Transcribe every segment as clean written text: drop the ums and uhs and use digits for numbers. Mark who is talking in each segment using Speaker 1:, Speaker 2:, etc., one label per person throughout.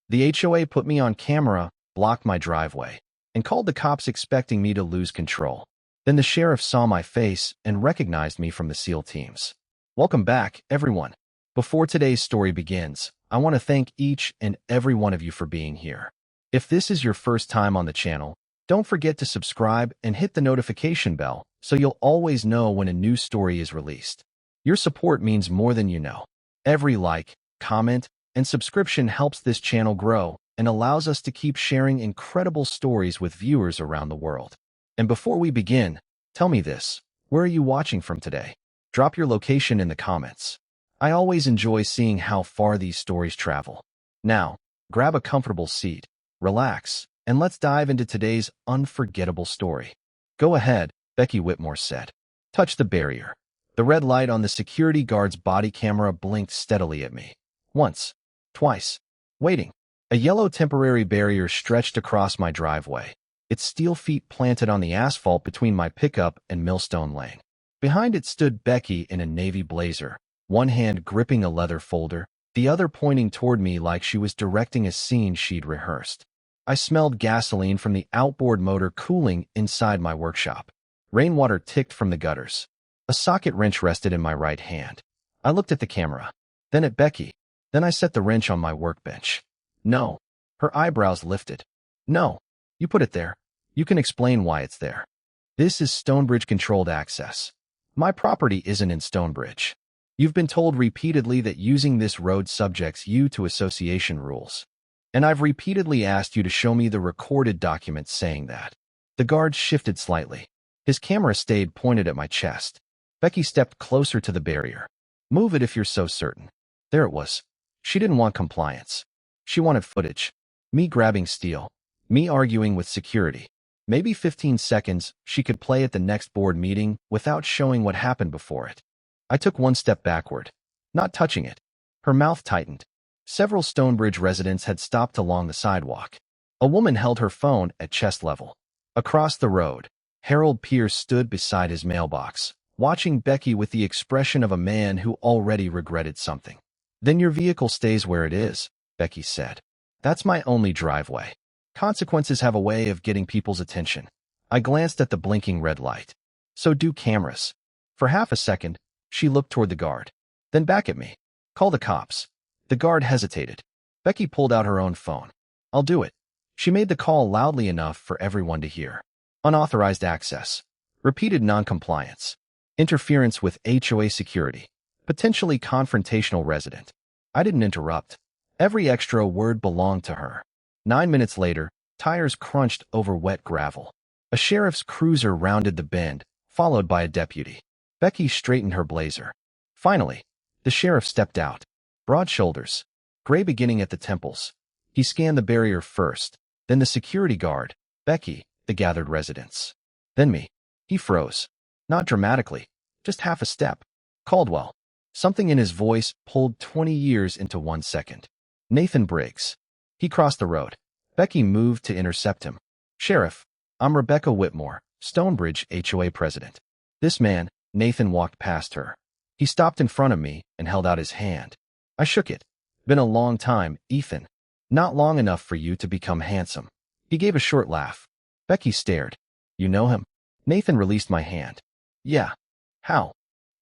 Speaker 1: The HOA put me on camera, blocked my driveway, and called the cops expecting me to lose control. Then the sheriff saw my face and recognized me from the SEAL teams. Welcome back, everyone. Before today's story begins, I want to thank each and every one of you for being here. If this is your first time on the channel, don't forget to subscribe and hit the notification bell so you'll always know when a new story is released. Your support means more than you know. Every like, comment, and subscription helps this channel grow and allows us to keep sharing incredible stories with viewers around the world. And before we begin, tell me this, where are you watching from today? Drop your location in the comments. I always enjoy seeing how far these stories travel. Now, grab a comfortable seat, relax, and let's dive into today's unforgettable story. Go ahead, Becky Whitmore said. Touch the barrier. The red light on the security guard's body camera blinked steadily at me. Once, twice. Waiting. A yellow temporary barrier stretched across my driveway, its steel feet planted on the asphalt between my pickup and Millstone Lane. Behind it stood Becky in a navy blazer, one hand gripping a leather folder, the other pointing toward me like she was directing a scene she'd rehearsed. I smelled gasoline from the outboard motor cooling inside my workshop. Rainwater ticked from the gutters. A socket wrench rested in my right hand. I looked at the camera, then at Becky. Then I set the wrench on my workbench. No. Her eyebrows lifted. No. You put it there. You can explain why it's there. This is Stonebridge controlled access. My property isn't in Stonebridge. You've been told repeatedly that using this road subjects you to association rules. And I've repeatedly asked you to show me the recorded documents saying that. The guard shifted slightly. His camera stayed pointed at my chest. Becky stepped closer to the barrier. Move it if you're so certain. There it was. She didn't want compliance. She wanted footage. Me grabbing steel. Me arguing with security. Maybe 15 seconds she could play at the next board meeting without showing what happened before it. I took one step backward, not touching it. Her mouth tightened. Several Stonebridge residents had stopped along the sidewalk. A woman held her phone at chest level. Across the road, Harold Pierce stood beside his mailbox, watching Becky with the expression of a man who already regretted something. Then your vehicle stays where it is, Becky said. That's my only driveway. Consequences have a way of getting people's attention. I glanced at the blinking red light. So do cameras. For half a second, she looked toward the guard. Then back at me. Call the cops. The guard hesitated. Becky pulled out her own phone. I'll do it. She made the call loudly enough for everyone to hear. Unauthorized access. Repeated noncompliance. Interference with HOA security. Potentially confrontational resident. I didn't interrupt. Every extra word belonged to her. 9 minutes later, tires crunched over wet gravel. A sheriff's cruiser rounded the bend, followed by a deputy. Becky straightened her blazer. Finally, the sheriff stepped out. Broad shoulders, gray beginning at the temples. He scanned the barrier first, then the security guard, Becky, the gathered residents. Then me. He froze. Not dramatically, just half a step. Caldwell. Something in his voice pulled 20 years into 1 second. Nathan Briggs. He crossed the road. Becky moved to intercept him. Sheriff, I'm Rebecca Whitmore, Stonebridge HOA president. This man, Nathan, walked past her. He stopped in front of me and held out his hand. I shook it. Been a long time, Ethan. Not long enough for you to become handsome. He gave a short laugh. Becky stared. You know him? Nathan released my hand. Yeah. How?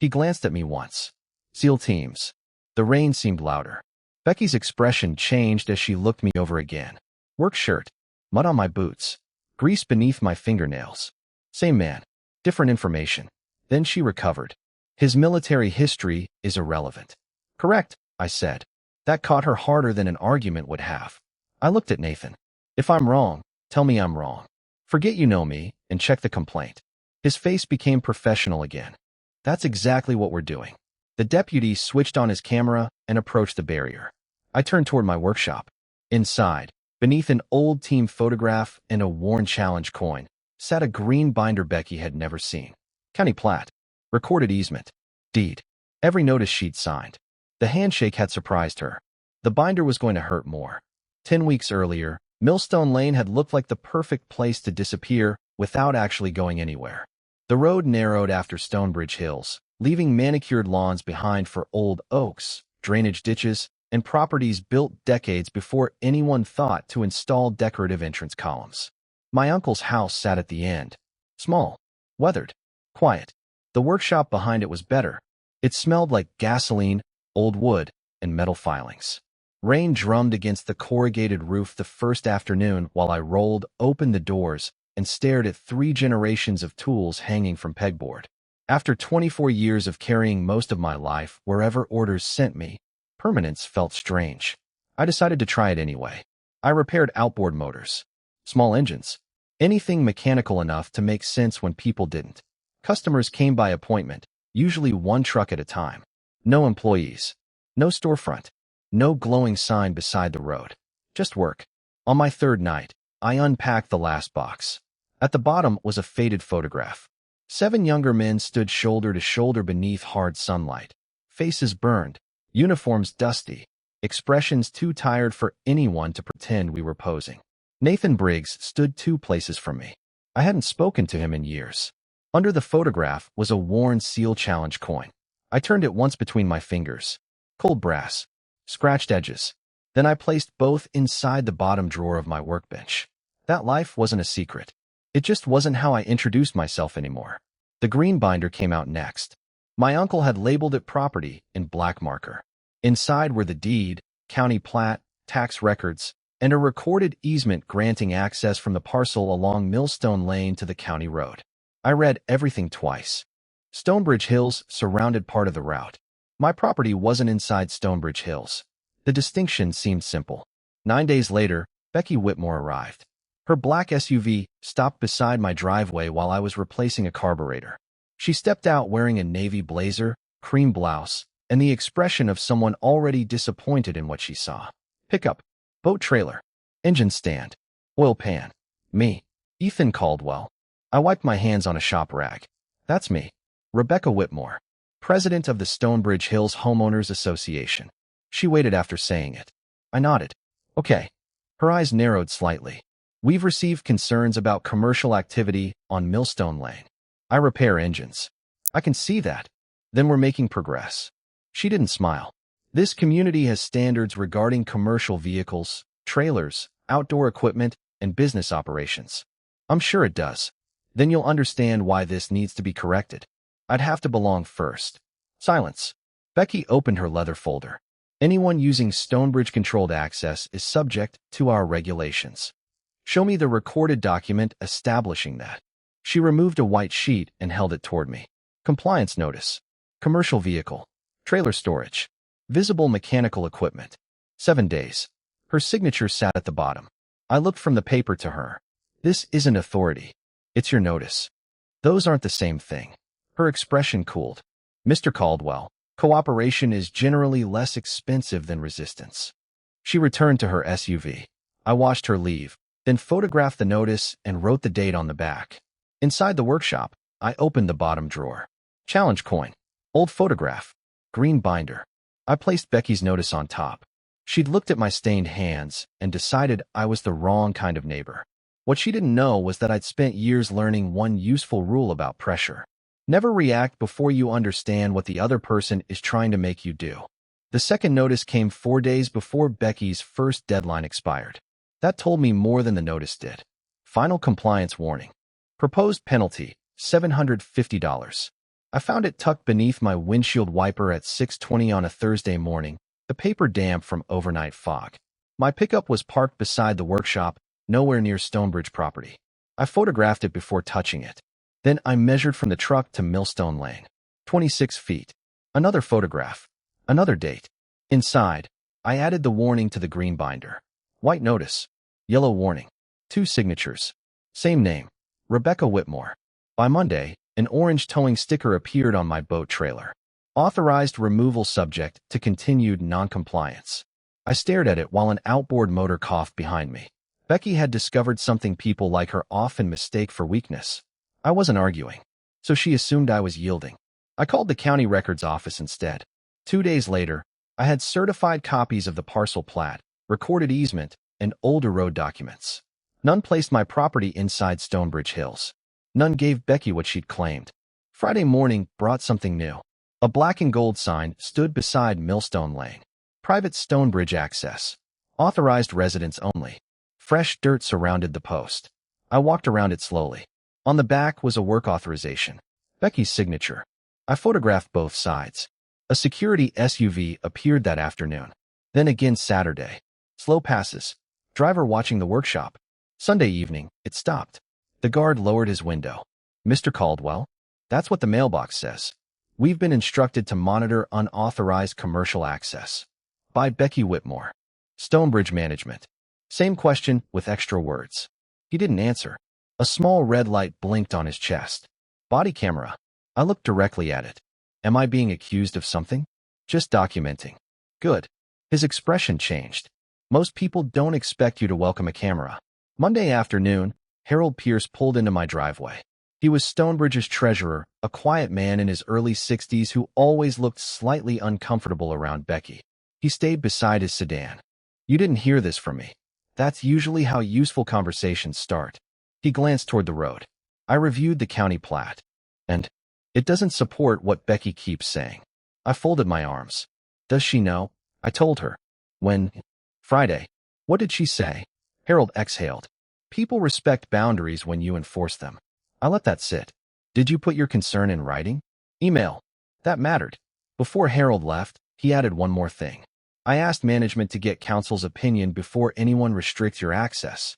Speaker 1: He glanced at me once. SEAL teams. The rain seemed louder. Becky's expression changed as she looked me over again. Work shirt. Mud on my boots. Grease beneath my fingernails. Same man. Different information. Then she recovered. His military history is irrelevant. Correct, I said. That caught her harder than an argument would have. I looked at Nathan. If I'm wrong, tell me I'm wrong. Forget you know me, and check the complaint. His face became professional again. That's exactly what we're doing. The deputy switched on his camera and approached the barrier. I turned toward my workshop. Inside, beneath an old team photograph and a worn challenge coin, sat a green binder Becky had never seen. County plat. Recorded easement. Deed. Every notice she'd signed. The handshake had surprised her. The binder was going to hurt more. 10 weeks earlier, Millstone Lane had looked like the perfect place to disappear without actually going anywhere. The road narrowed after Stonebridge Hills, leaving manicured lawns behind for old oaks, drainage ditches, and properties built decades before anyone thought to install decorative entrance columns. My uncle's house sat at the end. Small, weathered, quiet. The workshop behind it was better. It smelled like gasoline, old wood, and metal filings. Rain drummed against the corrugated roof the first afternoon while I rolled open the doors and stared at 3 generations of tools hanging from pegboard. After 24 years of carrying most of my life wherever orders sent me, permanence felt strange. I decided to try it anyway. I repaired outboard motors, small engines, anything mechanical enough to make sense when people didn't. Customers came by appointment, usually 1 truck at a time. No employees, no storefront, no glowing sign beside the road. Just work. On my 3rd night, I unpacked the last box. At the bottom was a faded photograph. 7 younger men stood shoulder to shoulder beneath hard sunlight. Faces burned, uniforms dusty, expressions too tired for anyone to pretend we were posing. Nathan Briggs stood 2 places from me. I hadn't spoken to him in years. Under the photograph was a worn Seal Challenge coin. I turned it once between my fingers. Cold brass, scratched edges. Then I placed both inside the bottom drawer of my workbench. That life wasn't a secret. It just wasn't how I introduced myself anymore. The green binder came out next. My uncle had labeled it property in black marker. Inside were the deed, county plat, tax records, and a recorded easement granting access from the parcel along Millstone Lane to the county road. I read everything twice. Stonebridge Hills surrounded part of the route. My property wasn't inside Stonebridge Hills. The distinction seemed simple. 9 days later, Becky Whitmore arrived. Her black SUV stopped beside my driveway while I was replacing a carburetor. She stepped out wearing a navy blazer, cream blouse, and the expression of someone already disappointed in what she saw. Pickup, boat trailer, engine stand, oil pan. Me, Ethan Caldwell. I wiped my hands on a shop rag. That's me, Rebecca Whitmore, president of the Stonebridge Hills Homeowners Association. She waited after saying it. I nodded. Okay. Her eyes narrowed slightly. We've received concerns about commercial activity on Millstone Lane. I repair engines. I can see that. Then we're making progress. She didn't smile. This community has standards regarding commercial vehicles, trailers, outdoor equipment, and business operations. I'm sure it does. Then you'll understand why this needs to be corrected. I'd have to belong first. Silence. Becky opened her leather folder. Anyone using Stonebridge-controlled access is subject to our regulations. Show me the recorded document establishing that. She removed a white sheet and held it toward me. Compliance notice. Commercial vehicle. Trailer storage. Visible mechanical equipment. 7 days. Her signature sat at the bottom. I looked from the paper to her. This isn't authority. It's your notice. Those aren't the same thing. Her expression cooled. Mr. Caldwell, cooperation is generally less expensive than resistance. She returned to her SUV. I watched her leave, then photographed the notice and wrote the date on the back. Inside the workshop, I opened the bottom drawer. Challenge coin. Old photograph. Green binder. I placed Becky's notice on top. She'd looked at my stained hands and decided I was the wrong kind of neighbor. What she didn't know was that I'd spent years learning one useful rule about pressure. Never react before you understand what the other person is trying to make you do. The second notice came 4 days before Becky's first deadline expired. That told me more than the notice did. Final compliance warning. Proposed penalty, $750. I found it tucked beneath my windshield wiper at 6:20 on a Thursday morning, the paper damp from overnight fog. My pickup was parked beside the workshop, nowhere near Stonebridge property. I photographed it before touching it. Then I measured from the truck to Millstone Lane. 26 feet. Another photograph. Another date. Inside, I added the warning to the green binder. White notice. Yellow warning. 2 signatures. Same name. Rebecca Whitmore. By Monday, an orange towing sticker appeared on my boat trailer. Authorized removal subject to continued noncompliance. I stared at it while an outboard motor coughed behind me. Becky had discovered something people like her often mistake for weakness. I wasn't arguing, so she assumed I was yielding. I called the county records office instead. 2 days later, I had certified copies of the parcel plat, recorded easement, and older road documents. None placed my property inside Stonebridge Hills. None gave Becky what she'd claimed. Friday morning brought something new. A black and gold sign stood beside Millstone Lane. Private Stonebridge access. Authorized residents only. Fresh dirt surrounded the post. I walked around it slowly. On the back was a work authorization. Becky's signature. I photographed both sides. A security SUV appeared that afternoon. Then again Saturday. Slow passes. Driver watching the workshop. Sunday evening, it stopped. The guard lowered his window. Mr. Caldwell? That's what the mailbox says. We've been instructed to monitor unauthorized commercial access. By Becky Whitmore. Stonebridge Management. Same question with extra words. He didn't answer. A small red light blinked on his chest. Body camera. I looked directly at it. Am I being accused of something? Just documenting. Good. His expression changed. Most people don't expect you to welcome a camera. Monday afternoon, Harold Pierce pulled into my driveway. He was Stonebridge's treasurer, a quiet man in his early 60s who always looked slightly uncomfortable around Becky. He stayed beside his sedan. You didn't hear this from me. That's usually how useful conversations start. He glanced toward the road. I reviewed the county plat. And it doesn't support what Becky keeps saying. I folded my arms. Does she know? I told her. When? Friday. What did she say? Harold exhaled. People respect boundaries when you enforce them. I let that sit. Did you put your concern in writing? Email. That mattered. Before Harold left, he added one more thing. I asked management to get council's opinion before anyone restricts your access.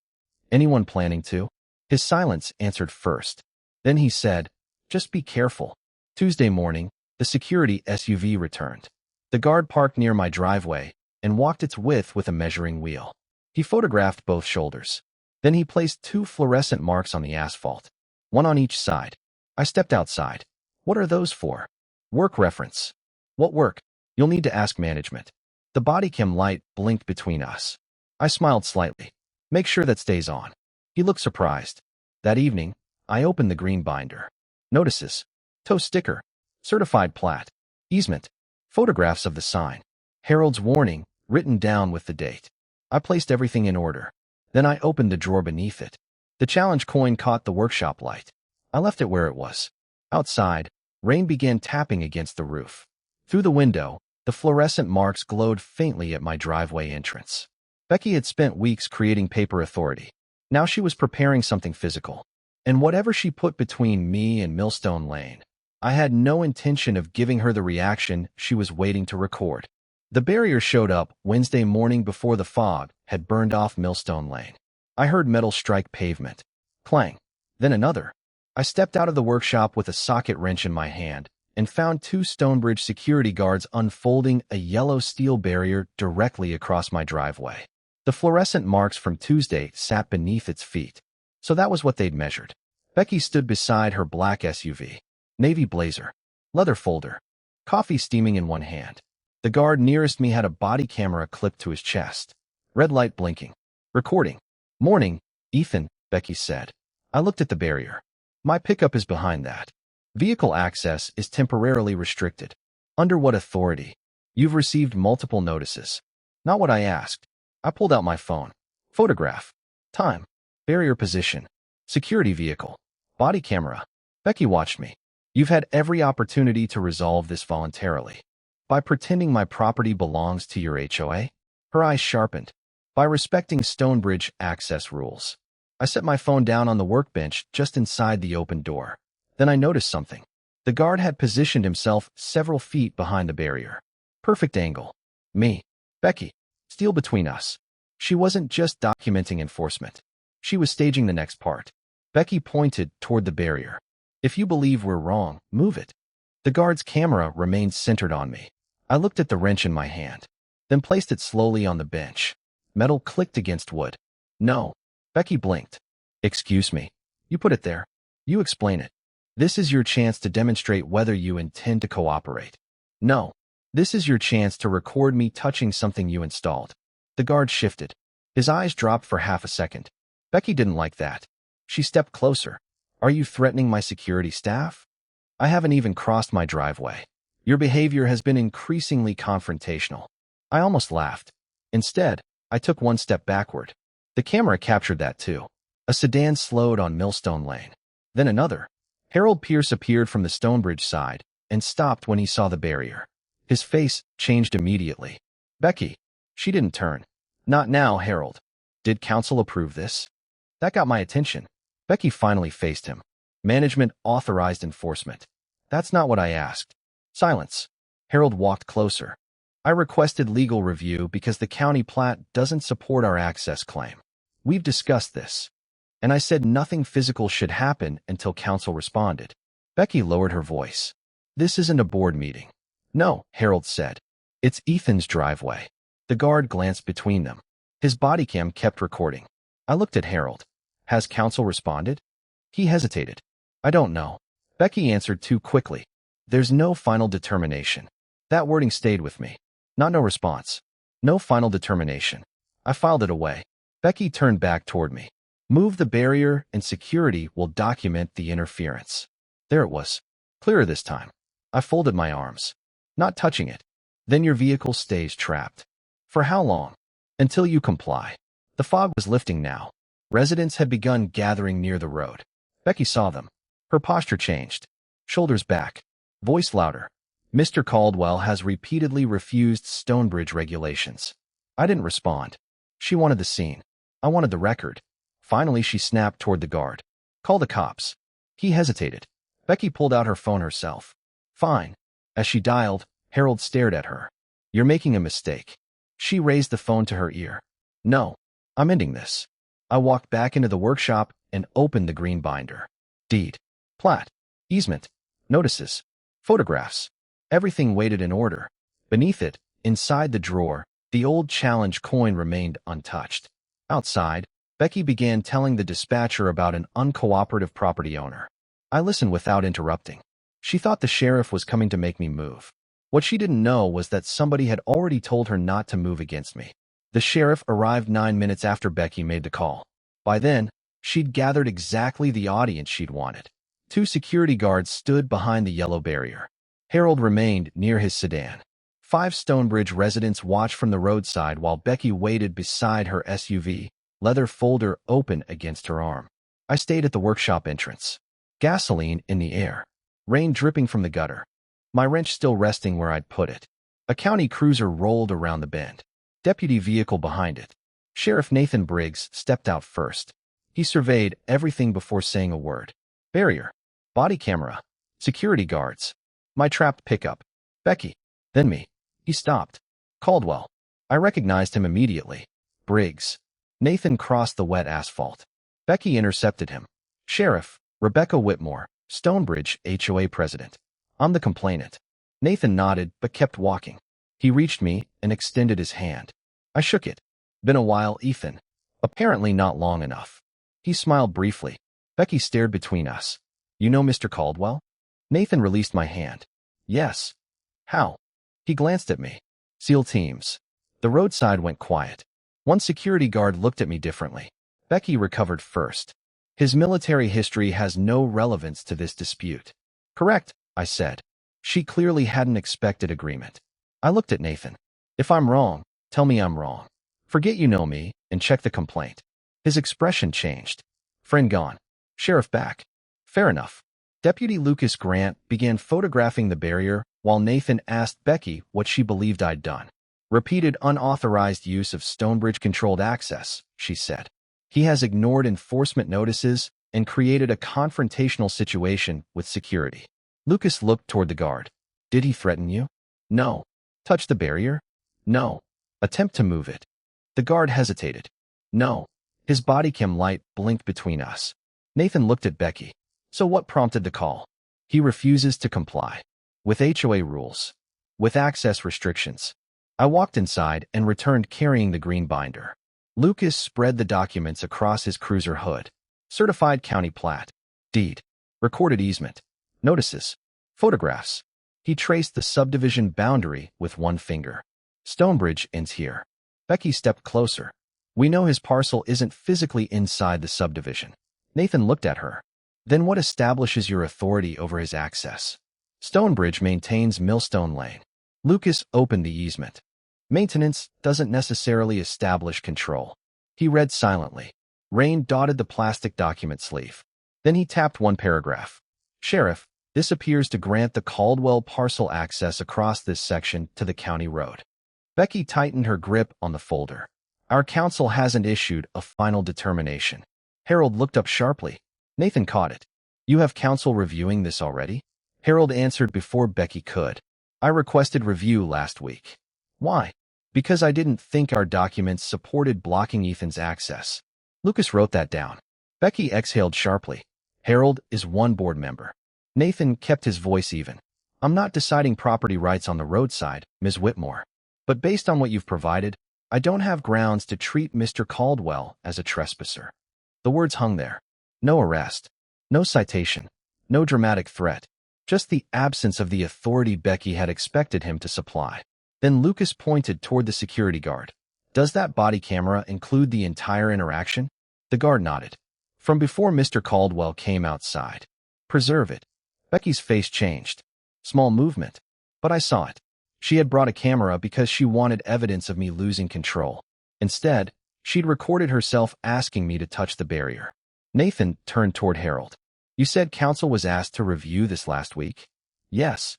Speaker 1: Anyone planning to? His silence answered first. Then he said, just be careful. Tuesday morning, the security SUV returned. The guard parked near my driveway and walked its width with a measuring wheel. He photographed both shoulders. Then he placed 2 fluorescent marks on the asphalt, one on each side. I stepped outside. What are those for? Work reference. What work? You'll need to ask management. The body cam light blinked between us. I smiled slightly. Make sure that stays on. He looked surprised. That evening, I opened the green binder. Notices. Tow sticker. Certified plat. Easement. Photographs of the sign. Harold's warning, written down with the date. I placed everything in order. Then I opened the drawer beneath it. The challenge coin caught the workshop light. I left it where it was. Outside, rain began tapping against the roof. Through the window, the fluorescent marks glowed faintly at my driveway entrance. Becky had spent weeks creating paper authority. Now she was preparing something physical. And whatever she put between me and Millstone Lane, I had no intention of giving her the reaction she was waiting to record. The barrier showed up Wednesday morning before the fog had burned off Millstone Lane. I heard metal strike pavement. Clang. Then another. I stepped out of the workshop with a socket wrench in my hand and found 2 Stonebridge security guards unfolding a yellow steel barrier directly across my driveway. The fluorescent marks from Tuesday sat beneath its feet. So that was what they'd measured. Becky stood beside her black SUV. Navy blazer. Leather folder. Coffee steaming in one hand. The guard nearest me had a body camera clipped to his chest. Red light blinking. Recording. Morning, Ethan, Becky said. I looked at the barrier. My pickup is behind that. Vehicle access is temporarily restricted. Under what authority? You've received multiple notices. Not what I asked. I pulled out my phone. Photograph. Time. Barrier position. Security vehicle. Body camera. Becky watched me. You've had every opportunity to resolve this voluntarily. By pretending my property belongs to your HOA? Her eyes sharpened. By respecting Stonebridge access rules. I set my phone down on the workbench just inside the open door. Then I noticed something. The guard had positioned himself several feet behind the barrier. Perfect angle. Me. Becky. Steel between us. She wasn't just documenting enforcement. She was staging the next part. Becky pointed toward the barrier. If you believe we're wrong, move it. The guard's camera remained centered on me. I looked at the wrench in my hand, then placed it slowly on the bench. Metal clicked against wood. No. Becky blinked. Excuse me. You put it there. You explain it. This is your chance to demonstrate whether you intend to cooperate. No. This is your chance to record me touching something you installed. The guard shifted. His eyes dropped for half a second. Becky didn't like that. She stepped closer. Are you threatening my security staff? I haven't even crossed my driveway. Your behavior has been increasingly confrontational. I almost laughed. Instead, I took one step backward. The camera captured that too. A sedan slowed on Millstone Lane. Then another. Harold Pierce appeared from the Stonebridge side and stopped when he saw the barrier. His face changed immediately. Becky. She didn't turn. Not now, Harold. Did council approve this? That got my attention. Becky finally faced him. Management authorized enforcement. That's not what I asked. Silence. Harold walked closer. I requested legal review because the county plat doesn't support our access claim. We've discussed this. And I said nothing physical should happen until council responded. Becky lowered her voice. This isn't a board meeting. No, Harold said. It's Ethan's driveway. The guard glanced between them. His body cam kept recording. I looked at Harold. Has council responded? He hesitated. I don't know. Becky answered too quickly. There's no final determination. That wording stayed with me. Not no response. No final determination. I filed it away. Becky turned back toward me. Move the barrier and security will document the interference. There it was. Clearer this time. I folded my arms. Not touching it. Then your vehicle stays trapped. For how long? Until you comply. The fog was lifting now. Residents had begun gathering near the road. Becky saw them. Her posture changed. Shoulders back. Voice louder. Mr. Caldwell has repeatedly refused Stonebridge regulations. I didn't respond. She wanted the scene. I wanted the record. Finally, she snapped toward the guard. Call the cops. He hesitated. Becky pulled out her phone herself. Fine. As she dialed, Harold stared at her. You're making a mistake. She raised the phone to her ear. No. I'm ending this. I walked back into the workshop and opened the green binder. Deed. Plat. Easement. Notices. Photographs. Everything waited in order. Beneath it, inside the drawer, the old challenge coin remained untouched. Outside, Becky began telling the dispatcher about an uncooperative property owner. I listened without interrupting. She thought the sheriff was coming to make me move. What she didn't know was that somebody had already told her not to move against me. The sheriff arrived 9 minutes after Becky made the call. By then, she'd gathered exactly the audience she'd wanted. 2 security guards stood behind the yellow barrier. Harold remained near his sedan. 5 Stonebridge residents watched from the roadside while Becky waited beside her SUV, leather folder open against her arm. I stayed at the workshop entrance. Gasoline in the air. Rain dripping from the gutter. My wrench still resting where I'd put it. A county cruiser rolled around the bend. Deputy vehicle behind it. Sheriff Nathan Briggs stepped out first. He surveyed everything before saying a word. Barrier. Body camera. Security guards. My trapped pickup. Becky. Then me. He stopped. Caldwell. I recognized him immediately. Briggs. Nathan crossed the wet asphalt. Becky intercepted him. Sheriff. Rebecca Whitmore, Stonebridge HOA president. I'm the complainant. Nathan nodded but kept walking. He reached me and extended his hand. I shook it. Been a while, Ethan. Apparently not long enough. He smiled briefly. Becky stared between us. You know Mr. Caldwell? Nathan released my hand. Yes. How? He glanced at me. SEAL teams. The roadside went quiet. One security guard looked at me differently. Becky recovered first. His military history has no relevance to this dispute. Correct, I said. She clearly hadn't expected agreement. I looked at Nathan. If I'm wrong, tell me I'm wrong. Forget you know me and check the complaint. His expression changed. Friend gone. Sheriff back. Fair enough. Deputy Lucas Grant began photographing the barrier while Nathan asked Becky what she believed I'd done. Repeated unauthorized use of Stonebridge-controlled access, she said. He has ignored enforcement notices and created a confrontational situation with security. Lucas looked toward the guard. Did he threaten you? No. Touch the barrier? No. Attempt to move it. The guard hesitated. No. His body cam light blinked between us. Nathan looked at Becky. So what prompted the call? He refuses to comply. With HOA rules. With access restrictions. I walked inside and returned carrying the green binder. Lucas spread the documents across his cruiser hood. Certified county plat. Deed. Recorded easement. Notices. Photographs. He traced the subdivision boundary with one finger. Stonebridge ends here. Becky stepped closer. We know his parcel isn't physically inside the subdivision. Nathan looked at her. Then what establishes your authority over his access? Stonebridge maintains Millstone Lane. Lucas opened the easement. Maintenance doesn't necessarily establish control. He read silently. Rain dotted the plastic document sleeve. Then he tapped one paragraph. Sheriff, this appears to grant the Caldwell parcel access across this section to the county road. Becky tightened her grip on the folder. Our counsel hasn't issued a final determination. Harold looked up sharply. Nathan caught it. You have counsel reviewing this already? Harold answered before Becky could. I requested review last week. Why? Because I didn't think our documents supported blocking Ethan's access. Lucas wrote that down. Becky exhaled sharply. Harold is one board member. Nathan kept his voice even. I'm not deciding property rights on the roadside, Ms. Whitmore. But based on what you've provided, I don't have grounds to treat Mr. Caldwell as a trespasser. The words hung there. No arrest. No citation. No dramatic threat. Just the absence of the authority Becky had expected him to supply. Then Lucas pointed toward the security guard. Does that body camera include the entire interaction? The guard nodded. From before Mr. Caldwell came outside. Preserve it. Becky's face changed. Small movement. But I saw it. She had brought a camera because she wanted evidence of me losing control. Instead, she'd recorded herself asking me to touch the barrier. Nathan turned toward Harold. You said counsel was asked to review this last week? Yes.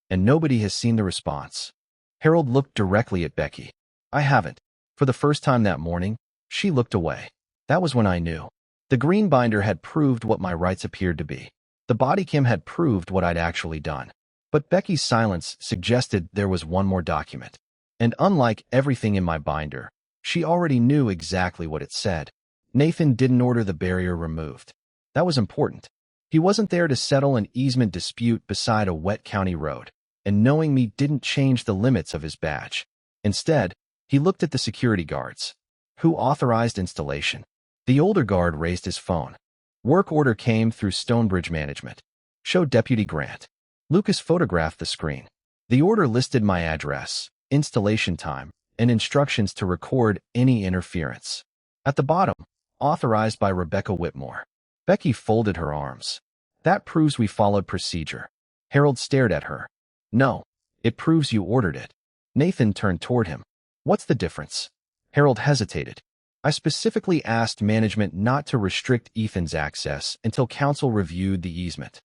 Speaker 1: And nobody has seen the response. Harold looked directly at Becky. I haven't. For the first time that morning, she looked away. That was when I knew. The green binder had proved what my rights appeared to be. The body cam had proved what I'd actually done. But Becky's silence suggested there was one more document. And unlike everything in my binder, she already knew exactly what it said. Nathan didn't order the barrier removed. That was important. He wasn't there to settle an easement dispute beside a wet county road, and knowing me didn't change the limits of his badge. Instead, he looked at the security guards. Who authorized installation? The older guard raised his phone. Work order came through Stonebridge Management. Show Deputy Grant. Lucas photographed the screen. The order listed my address, installation time, and instructions to record any interference. At the bottom, authorized by Rebecca Whitmore. Becky folded her arms. That proves we followed procedure. Harold stared at her. No, it proves you ordered it. Nathan turned toward him. What's the difference? Harold hesitated. I specifically asked management not to restrict Ethan's access until counsel reviewed the easement.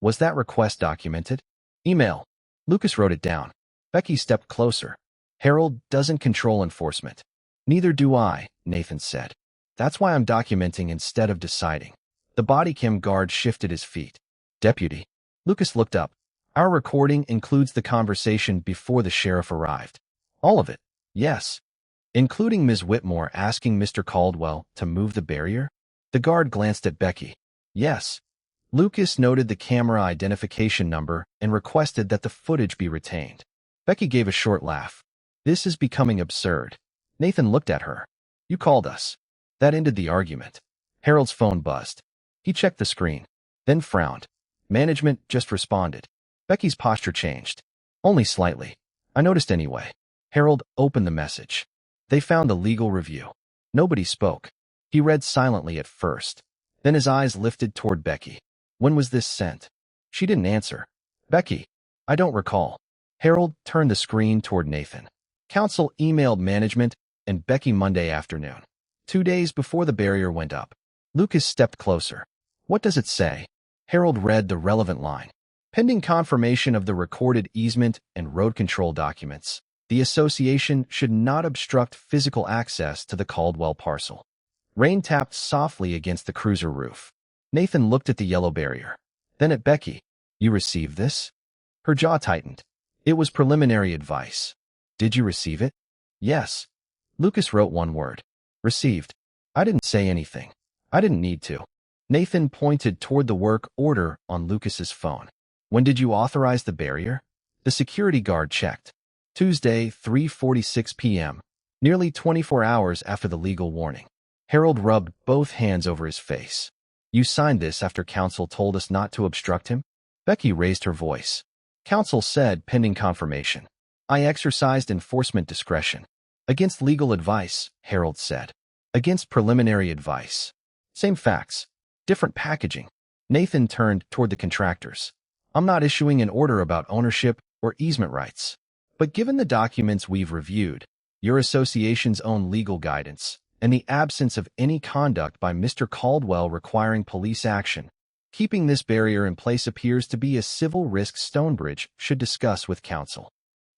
Speaker 1: Was that request documented? Email. Lucas wrote it down. Becky stepped closer. Harold doesn't control enforcement. Neither do I, Nathan said. That's why I'm documenting instead of deciding. The body cam guard shifted his feet. Deputy. Lucas looked up. Our recording includes the conversation before the sheriff arrived. All of it. Yes. Including Ms. Whitmore asking Mr. Caldwell to move the barrier? The guard glanced at Becky. Yes. Lucas noted the camera identification number and requested that the footage be retained. Becky gave a short laugh. This is becoming absurd. Nathan looked at her. You called us. That ended the argument. Harold's phone buzzed. He checked the screen, then frowned. Management just responded. Becky's posture changed. Only slightly. I noticed anyway. Harold opened the message. They found a legal review. Nobody spoke. He read silently at first. Then his eyes lifted toward Becky. When was this sent? She didn't answer. Becky. I don't recall. Harold turned the screen toward Nathan. Counsel emailed management and Becky Monday afternoon, 2 days before the barrier went up. Lucas stepped closer. What does it say? Harold read the relevant line. Pending confirmation of the recorded easement and road control documents, the association should not obstruct physical access to the Caldwell parcel. Rain tapped softly against the cruiser roof. Nathan looked at the yellow barrier. Then at Becky. You received this? Her jaw tightened. It was preliminary advice. Did you receive it? Yes. Lucas wrote one word. Received. I didn't say anything. I didn't need to. Nathan pointed toward the work order on Lucas's phone. When did you authorize the barrier? The security guard checked. Tuesday, 3:46 p.m., nearly 24 hours after the legal warning. Harold rubbed both hands over his face. You signed this after counsel told us not to obstruct him? Becky raised her voice. Counsel said pending confirmation. I exercised enforcement discretion. Against legal advice, Harold said. Against preliminary advice. Same facts. Different packaging. Nathan turned toward the contractors. I'm not issuing an order about ownership or easement rights. But given the documents we've reviewed, your association's own legal guidance, and the absence of any conduct by Mr. Caldwell requiring police action, keeping this barrier in place appears to be a civil risk Stonebridge should discuss with counsel.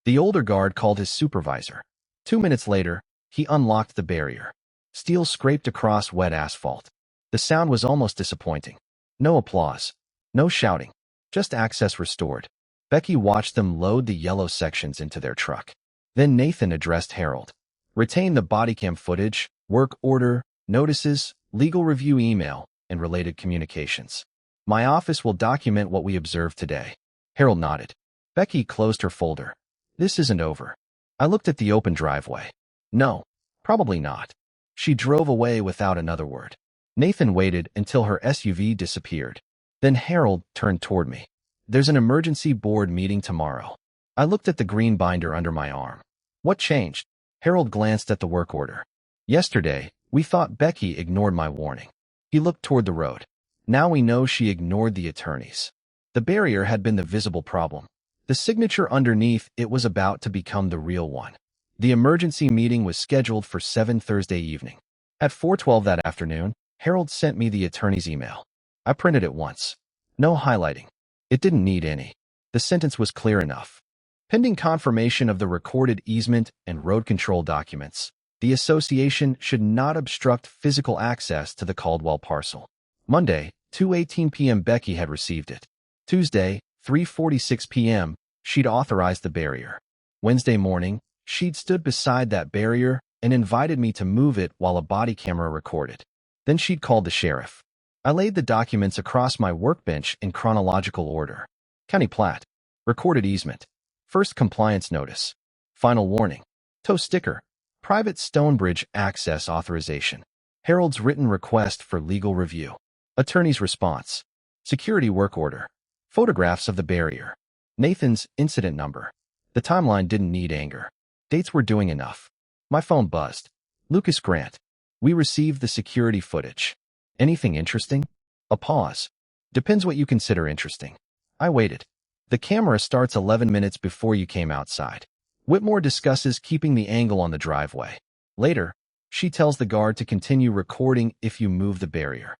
Speaker 1: The older guard called his supervisor. 2 minutes later, he unlocked the barrier. Steel scraped across wet asphalt. The sound was almost disappointing. No applause. No shouting. Just access restored. Becky watched them load the yellow sections into their truck. Then Nathan addressed Harold. Retain the bodycam footage, work order, notices, legal review email, and related communications. My office will document what we observed today. Harold nodded. Becky closed her folder. This isn't over. I looked at the open driveway. No, probably not. She drove away without another word. Nathan waited until her SUV disappeared. Then Harold turned toward me. There's an emergency board meeting tomorrow. I looked at the green binder under my arm. What changed? Harold glanced at the work order. Yesterday, we thought Becky ignored my warning. He looked toward the road. Now we know she ignored the attorneys. The barrier had been the visible problem. The signature underneath it was about to become the real one. The emergency meeting was scheduled for 7 Thursday evening. At 4:12 that afternoon, Harold sent me the attorney's email. I printed it once. No highlighting. It didn't need any. The sentence was clear enough. Pending confirmation of the recorded easement and road control documents, the association should not obstruct physical access to the Caldwell parcel. Monday, 2:18 p.m. Becky had received it. Tuesday, 3:46 p.m., she'd authorized the barrier. Wednesday morning, she'd stood beside that barrier and invited me to move it while a body camera recorded. Then she'd called the sheriff. I laid the documents across my workbench in chronological order. County plat. Recorded easement. First compliance notice. Final warning. Tow sticker. Private Stonebridge access authorization. Harold's written request for legal review. Attorney's response. Security work order. Photographs of the barrier. Nathan's incident number. The timeline didn't need anger. Dates were doing enough. My phone buzzed. Lucas Grant. We received the security footage. Anything interesting? A pause. Depends what you consider interesting. I waited. The camera starts 11 minutes before you came outside. Whitmore discusses keeping the angle on the driveway. Later, she tells the guard to continue recording if you move the barrier.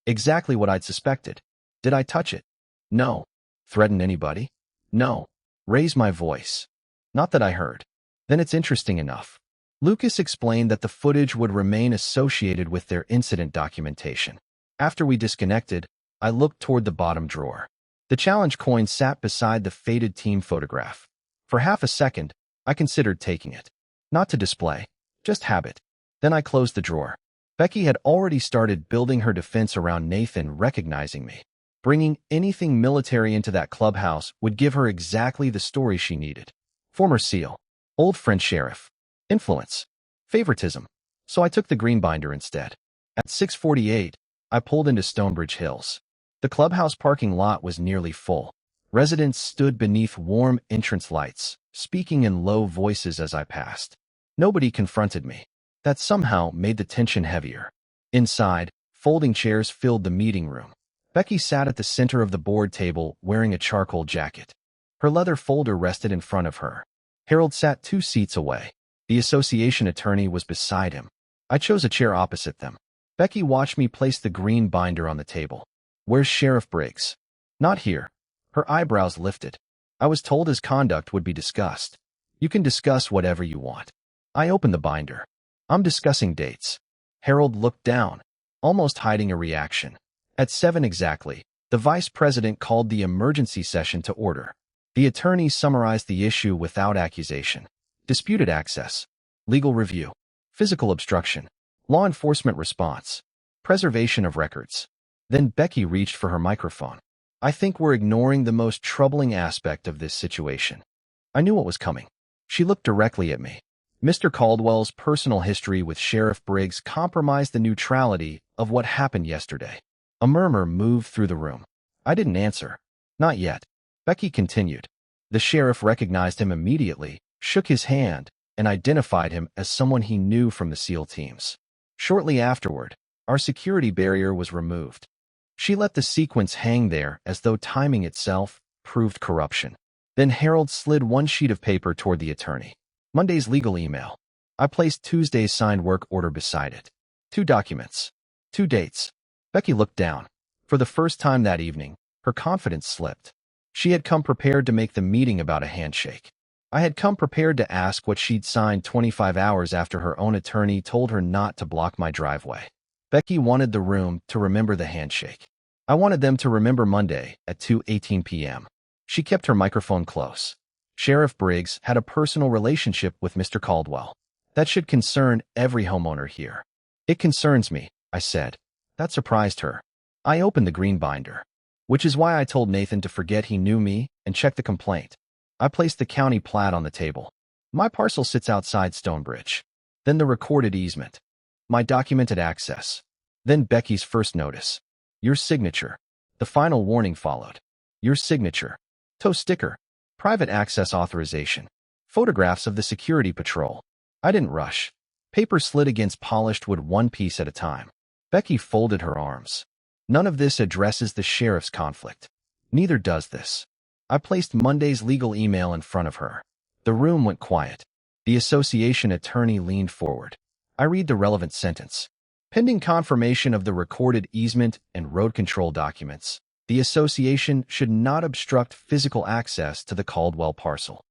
Speaker 1: Exactly what I'd suspected. Did I touch it? No. Threaten anybody? No. Raise my voice. Not that I heard. Then it's interesting enough. Lucas explained that the footage would remain associated with their incident documentation. After we disconnected, I looked toward the bottom drawer. The challenge coin sat beside the faded team photograph. For half a second, I considered taking it. Not to display, just habit. Then I closed the drawer. Becky had already started building her defense around Nathan recognizing me. Bringing anything military into that clubhouse would give her exactly the story she needed. Former SEAL. Old friend sheriff. Influence. Favoritism. So I took the green binder instead. At 6:48, I pulled into Stonebridge Hills. The clubhouse parking lot was nearly full. Residents stood beneath warm entrance lights, speaking in low voices as I passed. Nobody confronted me. That somehow made the tension heavier. Inside, folding chairs filled the meeting room. Becky sat at the center of the board table wearing a charcoal jacket. Her leather folder rested in front of her. Harold sat 2 seats away. The association attorney was beside him. I chose a chair opposite them. Becky watched me place the green binder on the table. Where's Sheriff Briggs? Not here. Her eyebrows lifted. I was told his conduct would be discussed. You can discuss whatever you want. I opened the binder. I'm discussing dates. Harold looked down, almost hiding a reaction. At 7 exactly, the vice president called the emergency session to order. The attorney summarized the issue without accusation. Disputed access. Legal review. Physical obstruction. Law enforcement response. Preservation of records. Then Becky reached for her microphone. I think we're ignoring the most troubling aspect of this situation. I knew what was coming. She looked directly at me. Mr. Caldwell's personal history with Sheriff Briggs compromised the neutrality of what happened yesterday. A murmur moved through the room. I didn't answer. Not yet. Becky continued. The sheriff recognized him immediately, shook his hand, and identified him as someone he knew from the SEAL teams. Shortly afterward, our security barrier was removed. She let the sequence hang there as though timing itself proved corruption. Then Harold slid one sheet of paper toward the attorney. Monday's legal email. I placed Tuesday's signed work order beside it. 2 documents. 2 dates. Becky looked down. For the first time that evening, her confidence slipped. She had come prepared to make the meeting about a handshake. I had come prepared to ask what she'd signed 25 hours after her own attorney told her not to block my driveway. Becky wanted the room to remember the handshake. I wanted them to remember Monday at 2:18 p.m. She kept her microphone close. Sheriff Briggs had a personal relationship with Mr. Caldwell. That should concern every homeowner here. It concerns me, I said. That surprised her. I opened the green binder, which is why I told Nathan to forget he knew me and check the complaint. I placed the county plat on the table. My parcel sits outside Stonebridge. Then the recorded easement. My documented access. Then Becky's first notice. Your signature. The final warning followed. Your signature. Tow sticker. Private access authorization. Photographs of the security patrol. I didn't rush. Paper slid against polished wood one piece at a time. Becky folded her arms. None of this addresses the sheriff's conflict. Neither does this. I placed Monday's legal email in front of her. The room went quiet. The association attorney leaned forward. I read the relevant sentence. Pending confirmation of the recorded easement and road control documents, the association should not obstruct physical access to the Caldwell parcel.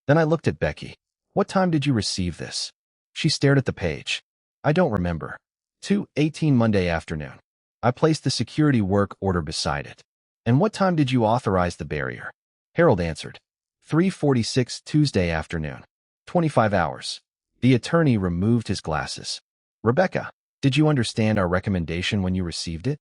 Speaker 1: Then I looked at Becky. What time did you receive this? She stared at the page. I don't remember. 2:18 Monday afternoon. I placed the security work order beside it. And what time did you authorize the barrier? Harold answered. 3:46 Tuesday afternoon. 25 hours. The attorney removed his glasses. Rebecca, did you understand our recommendation when you received it?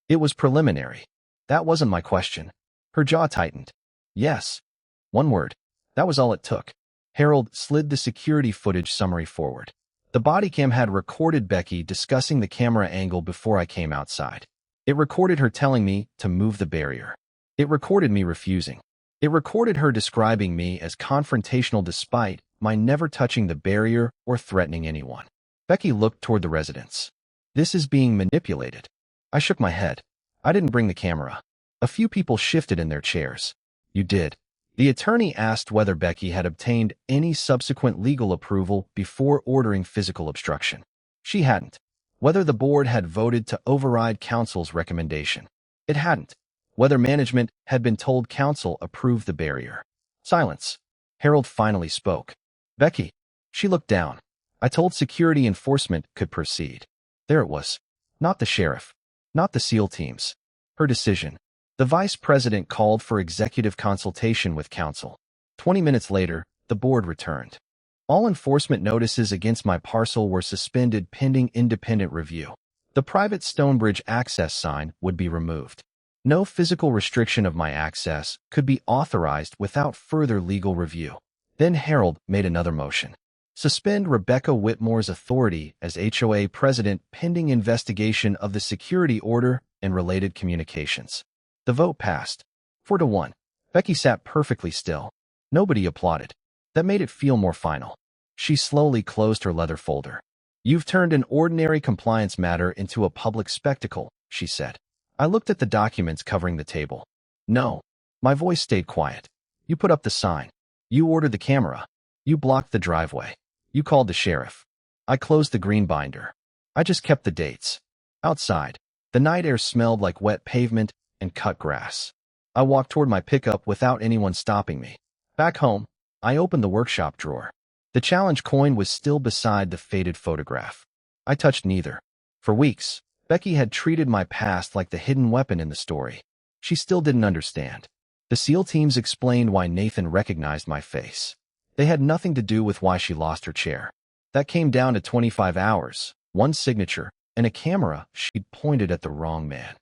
Speaker 1: It was preliminary. That wasn't my question. Her jaw tightened. Yes. One word. That was all it took. Harold slid the security footage summary forward. The body cam had recorded Becky discussing the camera angle before I came outside. It recorded her telling me to move the barrier. It recorded me refusing. It recorded her describing me as confrontational despite my never touching the barrier or threatening anyone. Becky looked toward the residence. This is being manipulated. I shook my head. I didn't bring the camera. A few people shifted in their chairs. You did. The attorney asked whether Becky had obtained any subsequent legal approval before ordering physical obstruction. She hadn't. Whether the board had voted to override council's recommendation. It hadn't. Whether management had been told council approved the barrier. Silence. Harold finally spoke. Becky. She looked down. I told security enforcement could proceed. There it was. Not the sheriff. Not the SEAL teams. Her decision. The vice president called for executive consultation with council. 20 minutes later, the board returned. All enforcement notices against my parcel were suspended pending independent review. The private Stonebridge access sign would be removed. No physical restriction of my access could be authorized without further legal review. Then Harold made another motion. Suspend Rebecca Whitmore's authority as HOA president pending investigation of the security order and related communications. The vote passed. 4-1. Becky sat perfectly still. Nobody applauded. That made it feel more final. She slowly closed her leather folder. You've turned an ordinary compliance matter into a public spectacle, she said. I looked at the documents covering the table. No. My voice stayed quiet. You put up the sign. You ordered the camera. You blocked the driveway. You called the sheriff. I closed the green binder. I just kept the dates. Outside, the night air smelled like wet pavement and cut grass. I walked toward my pickup without anyone stopping me. Back home, I opened the workshop drawer. The challenge coin was still beside the faded photograph. I touched neither. For weeks, Becky had treated my past like the hidden weapon in the story. She still didn't understand. The SEAL teams explained why Nathan recognized my face. They had nothing to do with why she lost her chair. That came down to 25 hours, one signature, and a camera she'd pointed at the wrong man.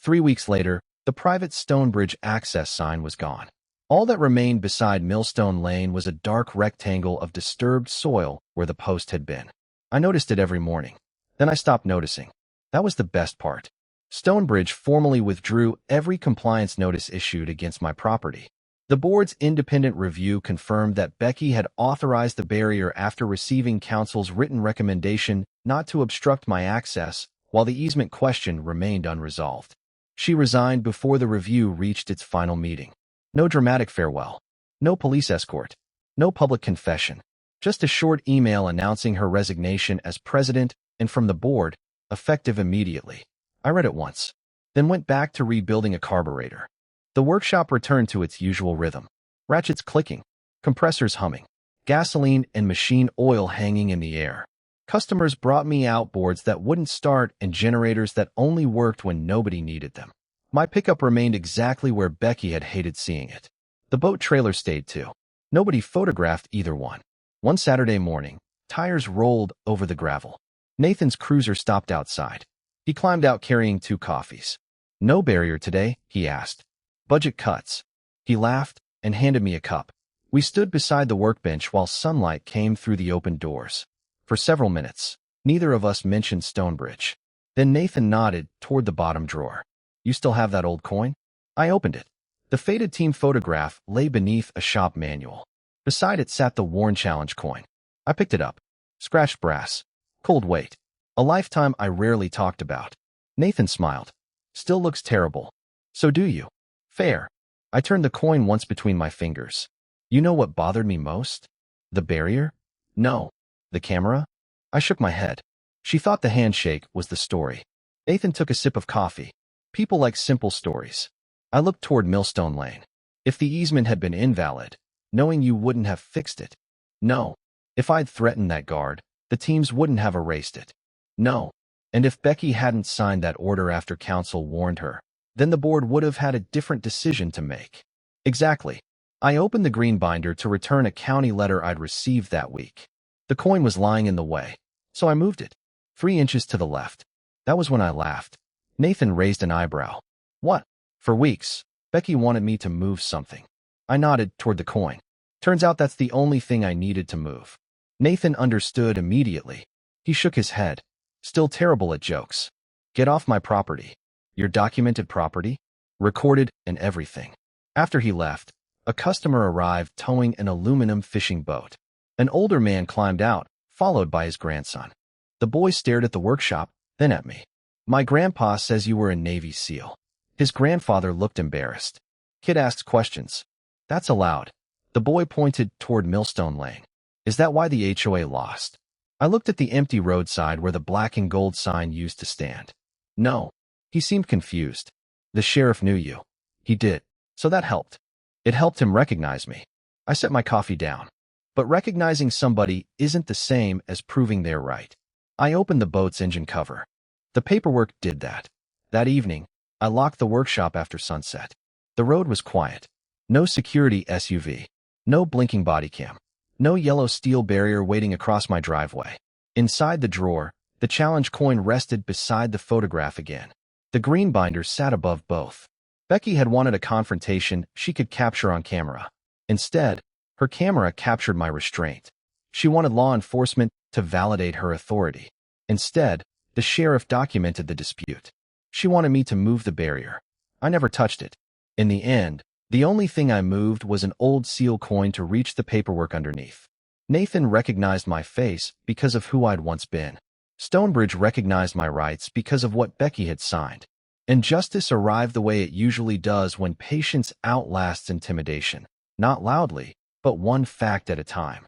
Speaker 1: 3 weeks later, the private Stonebridge access sign was gone. All that remained beside Millstone Lane was a dark rectangle of disturbed soil where the post had been. I noticed it every morning. Then I stopped noticing. That was the best part. Stonebridge formally withdrew every compliance notice issued against my property. The board's independent review confirmed that Becky had authorized the barrier after receiving council's written recommendation not to obstruct my access, while the easement question remained unresolved. She resigned before the review reached its final meeting. No dramatic farewell. No police escort. No public confession. Just a short email announcing her resignation as president and from the board, effective immediately. I read it once, then went back to rebuilding a carburetor. The workshop returned to its usual rhythm. Ratchets clicking, compressors humming, gasoline and machine oil hanging in the air. Customers brought me outboards that wouldn't start and generators that only worked when nobody needed them. My pickup remained exactly where Becky had hated seeing it. The boat trailer stayed too. Nobody photographed either one. One Saturday morning, tires rolled over the gravel. Nathan's cruiser stopped outside. He climbed out carrying 2 coffees. "No barrier today?" he asked. "Budget cuts." He laughed and handed me a cup. We stood beside the workbench while sunlight came through the open doors. For several minutes, neither of us mentioned Stonebridge. Then Nathan nodded toward the bottom drawer. "You still have that old coin?" I opened it. The faded team photograph lay beneath a shop manual. Beside it sat the worn challenge coin. I picked it up. Scratched brass. Cold weight. A lifetime I rarely talked about. Nathan smiled. "Still looks terrible." "So do you." "Fair." I turned the coin once between my fingers. "You know what bothered me most?" "The barrier?" "No." "The camera?" I shook my head. She thought the handshake was the story. Nathan took a sip of coffee. "People like simple stories." I looked toward Millstone Lane. "If the easement had been invalid, knowing you wouldn't have fixed it." "No." "If I'd threatened that guard, the teams wouldn't have erased it." "No." "And if Becky hadn't signed that order after council warned her, then the board would have had a different decision to make." "Exactly." I opened the green binder to return a county letter I'd received that week. The coin was lying in the way, so I moved it 3 inches to the left. That was when I laughed. Nathan raised an eyebrow. "What?" "For weeks, Becky wanted me to move something." I nodded toward the coin. "Turns out that's the only thing I needed to move." Nathan understood immediately. He shook his head. "Still terrible at jokes." "Get off my property." "Your documented property?" "Recorded and everything." After he left, a customer arrived towing an aluminum fishing boat. An older man climbed out, followed by his grandson. The boy stared at the workshop, then at me. "My grandpa says you were a Navy SEAL." His grandfather looked embarrassed. "Kid asks questions. That's allowed." The boy pointed toward Millstone Lane. "Is that why the HOA lost?" I looked at the empty roadside where the black and gold sign used to stand. "No." He seemed confused. "The sheriff knew you." "He did. So that helped." It helped him recognize me. I set my coffee down. But recognizing somebody isn't the same as proving they're right. I opened the boat's engine cover. The paperwork did that. That evening, I locked the workshop after sunset. The road was quiet. No security SUV. No blinking body cam. No yellow steel barrier waiting across my driveway. Inside the drawer, the challenge coin rested beside the photograph again. The green binder sat above both. Becky had wanted a confrontation she could capture on camera. Instead, her camera captured my restraint. She wanted law enforcement to validate her authority. Instead, the sheriff documented the dispute. She wanted me to move the barrier. I never touched it. In the end, the only thing I moved was an old seal coin to reach the paperwork underneath. Nathan recognized my face because of who I'd once been. Stonebridge recognized my rights because of what Becky had signed. And justice arrived the way it usually does when patience outlasts intimidation. Not loudly, but one fact at a time.